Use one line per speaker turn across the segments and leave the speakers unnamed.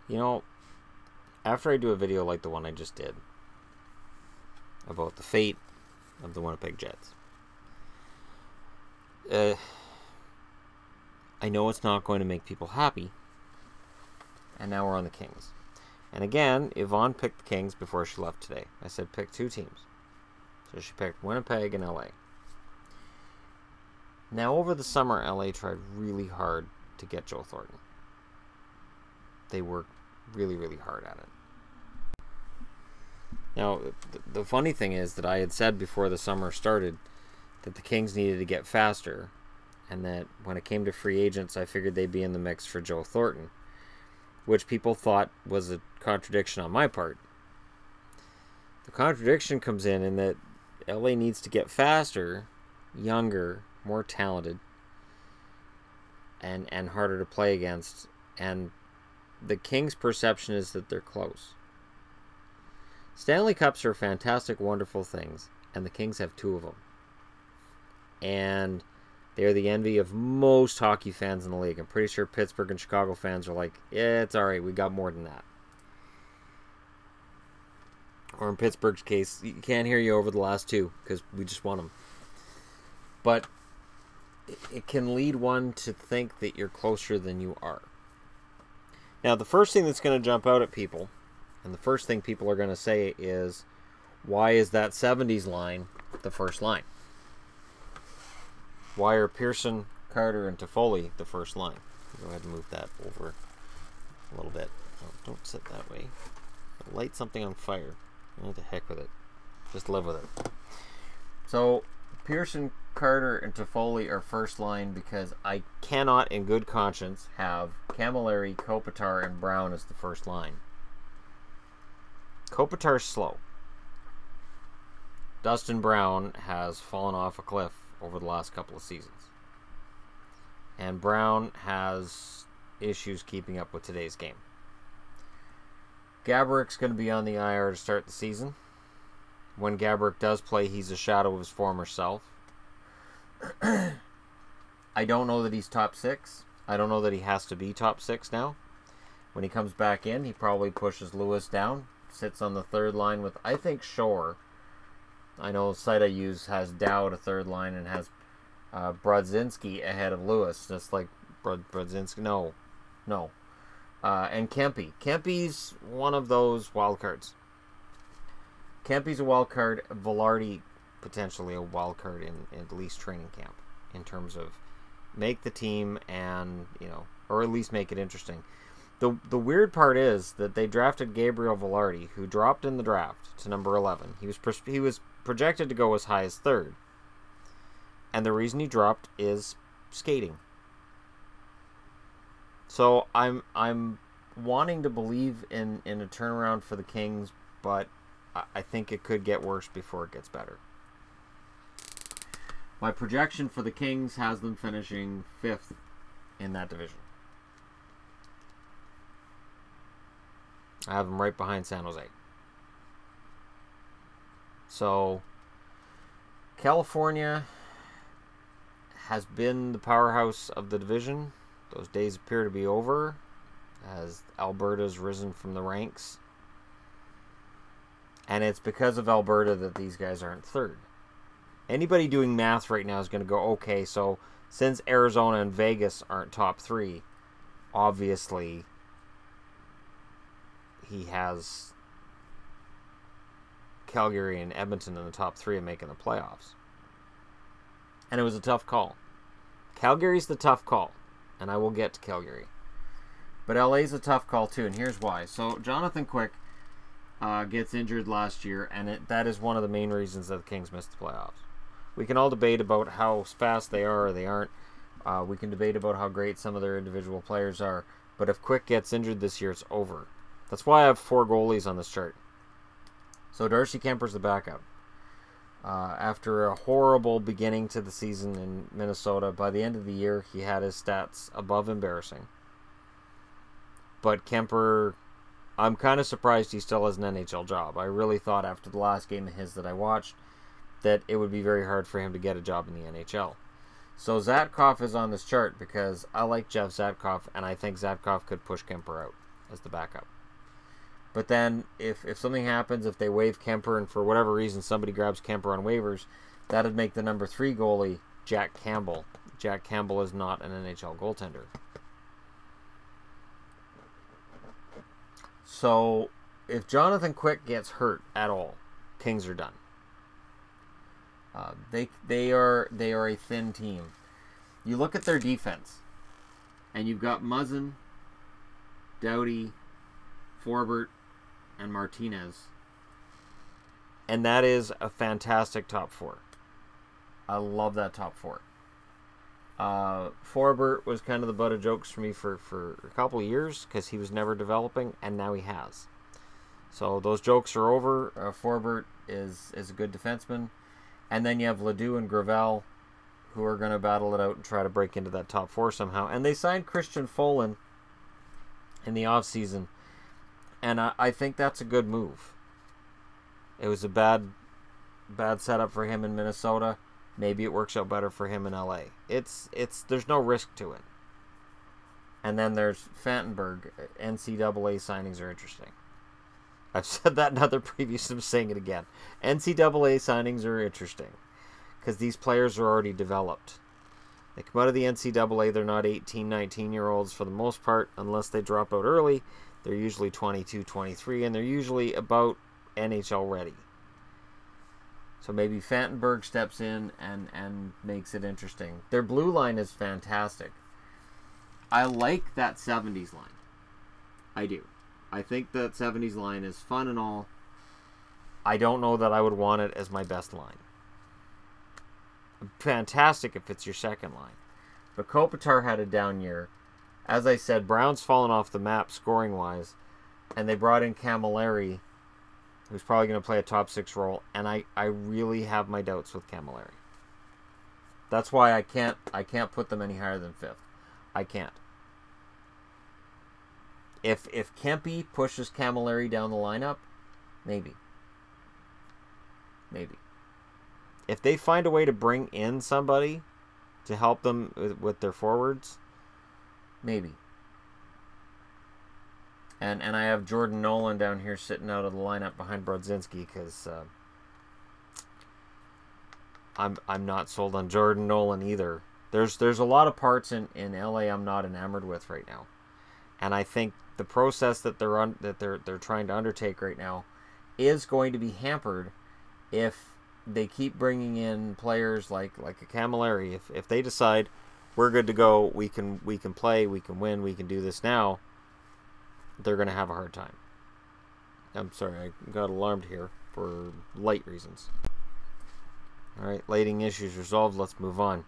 You know, after I do a video like the one I just did about the fate of the Winnipeg Jets, I know it's not going to make people happy, and now we're on the Kings. And again, Yvonne picked the Kings before she left today. I said pick 2 teams. So she picked Winnipeg and LA. Now over the summer, LA tried really hard to get Joe Thornton. They worked really, really hard at it. Now, the funny thing is that I had said before the summer started that the Kings needed to get faster, and that when it came to free agents, I figured they'd be in the mix for Joe Thornton, which people thought was a contradiction on my part. The contradiction comes in that LA needs to get faster, younger, more talented, and harder to play against, and the Kings' perception is that they're close. Stanley Cups are fantastic, wonderful things, and the Kings have 2 of them. And they're the envy of most hockey fans in the league. I'm pretty sure Pittsburgh and Chicago fans are like, yeah, it's alright, we got more than that. Or in Pittsburgh's case, you can't hear you over the last 2 because we just won them. But it can lead one to think that you're closer than you are. Now, the first thing that's going to jump out at people, and the first thing people are going to say is, why is that 70s line the first line? Why are Pearson, Carter, and Toffoli the first line? Go ahead and move that over a little bit. Oh, don't sit that way. Light something on fire. What the heck with it. Just live with it. So, Pearson, Carter, and Toffoli are first line because I cannot, in good conscience, have Camilleri, Kopitar, and Brown as the first line. Kopitar's slow. Dustin Brown has fallen off a cliff over the last couple of seasons. And Brown has issues keeping up with today's game. Gabourik's going to be on the IR to start the season. When Gaborik does play, he's a shadow of his former self. I don't know that he's top 6. I don't know that he has to be top 6 now. When he comes back in, he probably pushes Lewis down. Sits on the third line with, I think, Shore. I know site I use has Dowd a third line and has Brodzinski ahead of Lewis. Just like Brodzinski. No. And Kempe. Kempe's one of those wild cards. Kempe's a wild card. Velarde potentially a wild card in at least training camp in terms of make the team and, or at least make it interesting. The weird part is that they drafted Gabriel Velarde, who dropped in the draft to number 11. He was projected to go as high as 3rd. And the reason he dropped is skating. So I'm wanting to believe in a turnaround for the Kings, but I think it could get worse before it gets better. My projection for the Kings has them finishing 5th in that division. I have them right behind San Jose. So, California has been the powerhouse of the division. Those days appear to be over as Alberta's risen from the ranks. And it's because of Alberta that these guys aren't 3rd. Anybody doing math right now is going to go, okay, so since Arizona and Vegas aren't top 3, obviously he has Calgary and Edmonton in the top 3 and making the playoffs. And it was a tough call. Calgary's the tough call, and I will get to Calgary. But LA's a tough call too, and here's why. So Jonathan Quick gets injured last year, and that is one of the main reasons that the Kings missed the playoffs. We can all debate about how fast they are or they aren't. We can debate about how great some of their individual players are. But if Quick gets injured this year, it's over. That's why I have 4 goalies on this chart. So Darcy Kemper's the backup. After a horrible beginning to the season in Minnesota, by the end of the year, he had his stats above embarrassing. But Kemper, I'm kind of surprised he still has an NHL job. I really thought after the last game of his that I watched that it would be very hard for him to get a job in the NHL. So Zatkoff is on this chart because I like Jeff Zatkoff, and I think Zatkoff could push Kemper out. as the backup. But then if something happens, if they waive Kemper and for whatever reason somebody grabs Kemper on waivers, that'd make the number 3 goalie Jack Campbell. Jack Campbell is not an NHL goaltender. So if Jonathan Quick gets hurt at all, Kings are done. They are a thin team. You look at their defense, and you've got Muzzin, Doughty, Forbert, and Martinez. And that is a fantastic top 4. I love that top 4. Forbert was kind of the butt of jokes for me for a couple of years because he was never developing, and now he has. So those jokes are over. Forbert is a good defenseman. And then you have Ledoux and Gravel, who are going to battle it out and try to break into that top 4 somehow. And they signed Christian Folin in the offseason. And I think that's a good move. It was a bad setup for him in Minnesota. Maybe it works out better for him in LA. There's no risk to it. And then there's Fantenberg. NCAA signings are interesting. I've said that in other previews. I'm saying it again. NCAA signings are interesting because these players are already developed. They come out of the NCAA. They're not 18, 19-year-olds for the most part, unless they drop out early. They're usually 22, 23, and they're usually about NHL ready. So maybe Fantenberg steps in and makes it interesting. Their blue line is fantastic. I like that 70s line. I do. I think that 70s line is fun and all. I don't know that I would want it as my best line. Fantastic if it's your second line. But Kopitar had a down year. As I said, Brown's fallen off the map scoring-wise. And they brought in Camilleri, who's probably going to play a top 6 role. And I really have my doubts with Camilleri. That's why I can't put them any higher than 5th. I can't. If Kempe pushes Camilleri down the lineup, maybe. Maybe. If they find a way to bring in somebody to help them with their forwards, maybe. And I have Jordan Nolan down here sitting out of the lineup behind Brodzinski because I'm not sold on Jordan Nolan either. There's a lot of parts in LA I'm not enamored with right now. And I think the process that they're trying to undertake right now is going to be hampered if they keep bringing in players like a Camilleri. If they decide we're good to go, we can play, we can win, we can do this now, they're going to have a hard time. I'm sorry, I got alarmed here for light reasons. All right, lighting issues resolved. Let's move on.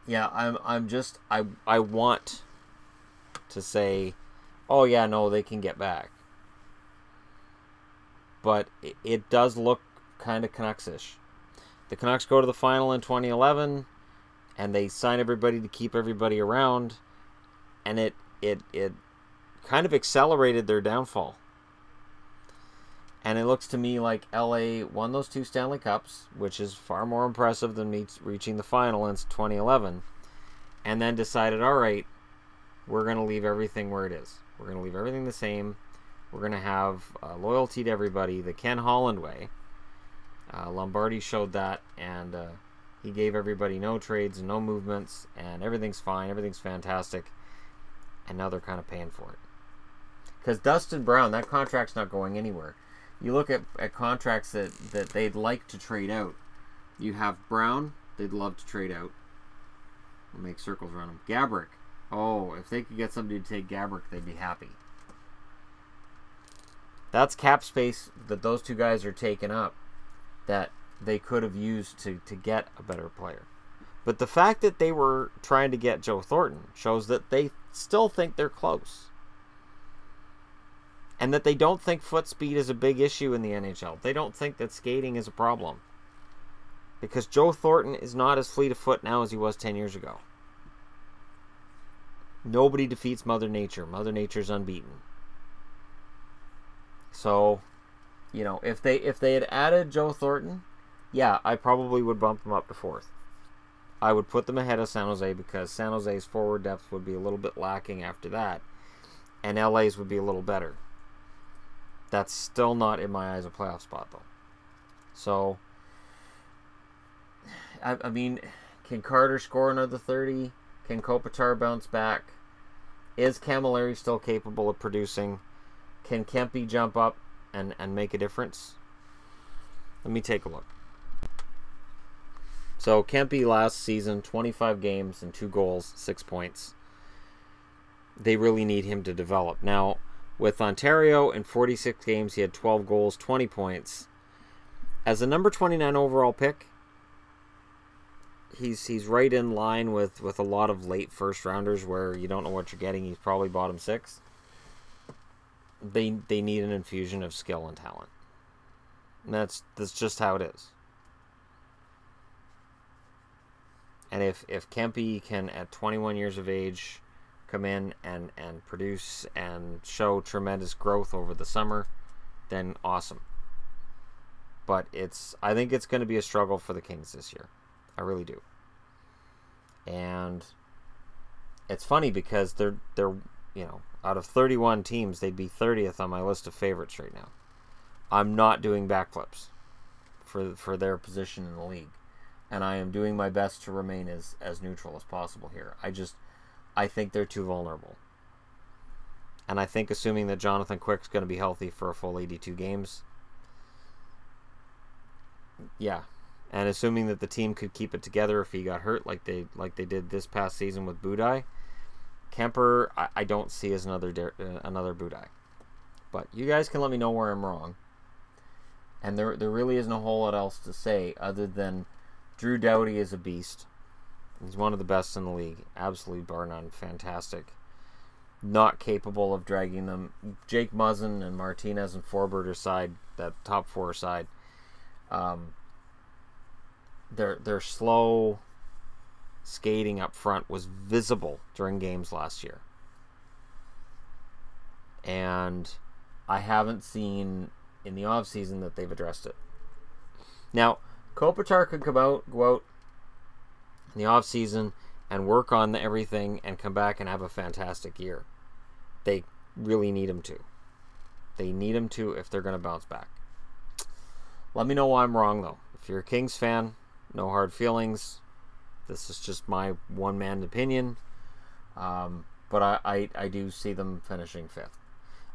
Yeah, I want to say, oh yeah, no, they can get back. But it does look kind of Canucks-ish. The Canucks go to the final in 2011, and they sign everybody to keep everybody around, and it kind of accelerated their downfall. And it looks to me like LA won those 2 Stanley Cups, which is far more impressive than reaching the final in 2011, and then decided, all right, we're going to leave everything where it is. We're going to leave everything the same. We're going to have loyalty to everybody, the Ken Holland way. Lombardi showed that, and he gave everybody no trades and no movements, and everything's fine, everything's fantastic, and now they're kind of paying for it. Because Dustin Brown, that contract's not going anywhere. You look at contracts that they'd like to trade out. You have Brown, they'd love to trade out. We'll make circles around him. Gaborik. Oh, if they could get somebody to take Gaborik, they'd be happy. That's cap space that those 2 guys are taking up that they could have used to get a better player. But the fact that they were trying to get Joe Thornton shows that they still think they're close. And that they don't think foot speed is a big issue in the NHL. They don't think that skating is a problem. Because Joe Thornton is not as fleet of foot now as he was 10 years ago. Nobody defeats Mother Nature. Mother Nature's unbeaten. So, you know, if they had added Joe Thornton, yeah, I probably would bump him up to 4th. I would put them ahead of San Jose because San Jose's forward depth would be a little bit lacking after that, and LA's would be a little better. That's still not, in my eyes, a playoff spot, though. So, I mean, can Carter score another 30? Can Kopitar bounce back? Is Camilleri still capable of producing? Can Kempe jump up and make a difference? Let me take a look. So, Kempe last season, 25 games and 2 goals, 6 points. They really need him to develop. Now, with Ontario, in 46 games, he had 12 goals, 20 points. As a number 29 overall pick, he's right in line with a lot of late first-rounders where you don't know what you're getting. He's probably bottom 6. They need an infusion of skill and talent. And that's just how it is. And if Kempe can, at 21 years of age, come in and produce and show tremendous growth over the summer, then awesome. But I think it's going to be a struggle for the Kings this year. I really do. And it's funny because they're out of 31 teams, they'd be 30th on my list of favorites right now. I'm not doing backflips for their position in the league. And I am doing my best to remain as neutral as possible here. I think they're too vulnerable. And I think assuming that Jonathan Quick's going to be healthy for a full 82 games, yeah. And assuming that the team could keep it together if he got hurt like they did this past season with Budaj, Kemper I don't see as another Budaj. But you guys can let me know where I'm wrong. And there really isn't a whole lot else to say other than Drew Doughty is a beast. He's one of the best in the league. Absolutely bar none. Fantastic. Not capable of dragging them. Jake Muzzin and Martinez and Forbert side, that top 4 side, their slow skating up front was visible during games last year. And I haven't seen in the offseason that they've addressed it. Now, Kopitar could go out in the offseason and work on everything and come back and have a fantastic year. They really need him to. They need him to if they're going to bounce back. Let me know why I'm wrong, though. If you're a Kings fan, no hard feelings. This is just my one-man opinion. But I do see them finishing 5th.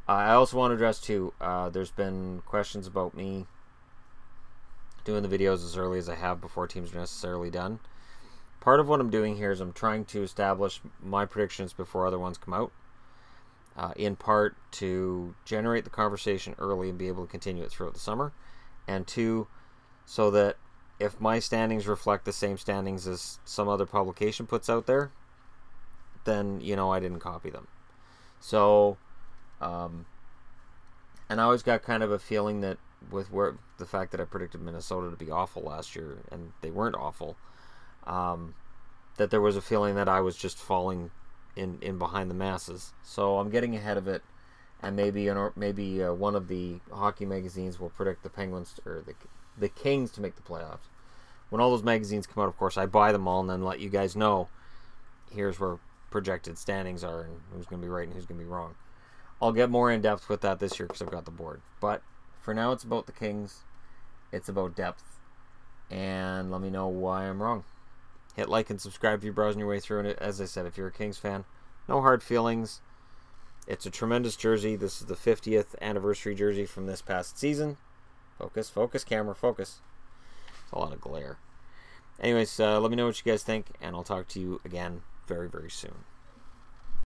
I also want to address, too, there's been questions about me doing the videos as early as I have before teams are necessarily done. Part of what I'm doing here is I'm trying to establish my predictions before other ones come out. In part to generate the conversation early and be able to continue it throughout the summer. And 2, so that if my standings reflect the same standings as some other publication puts out there, then, I didn't copy them. So, and I always got kind of a feeling that with the fact that I predicted Minnesota to be awful last year, and they weren't awful, that there was a feeling that I was just falling in behind the masses. So I'm getting ahead of it, and maybe one of the hockey magazines will predict the Penguins or the Kings to make the playoffs. When all those magazines come out, of course, I buy them all and then let you guys know here's where projected standings are and who's going to be right and who's going to be wrong. I'll get more in depth with that this year because I've got the board. But for now, it's about the Kings. It's about depth. And let me know why I'm wrong. Hit like and subscribe if you're browsing your way through it. As I said, if you're a Kings fan, no hard feelings. It's a tremendous jersey. This is the 50th anniversary jersey from this past season. Focus, camera, focus. It's a lot of glare. Anyways, let me know what you guys think, and I'll talk to you again very, very soon.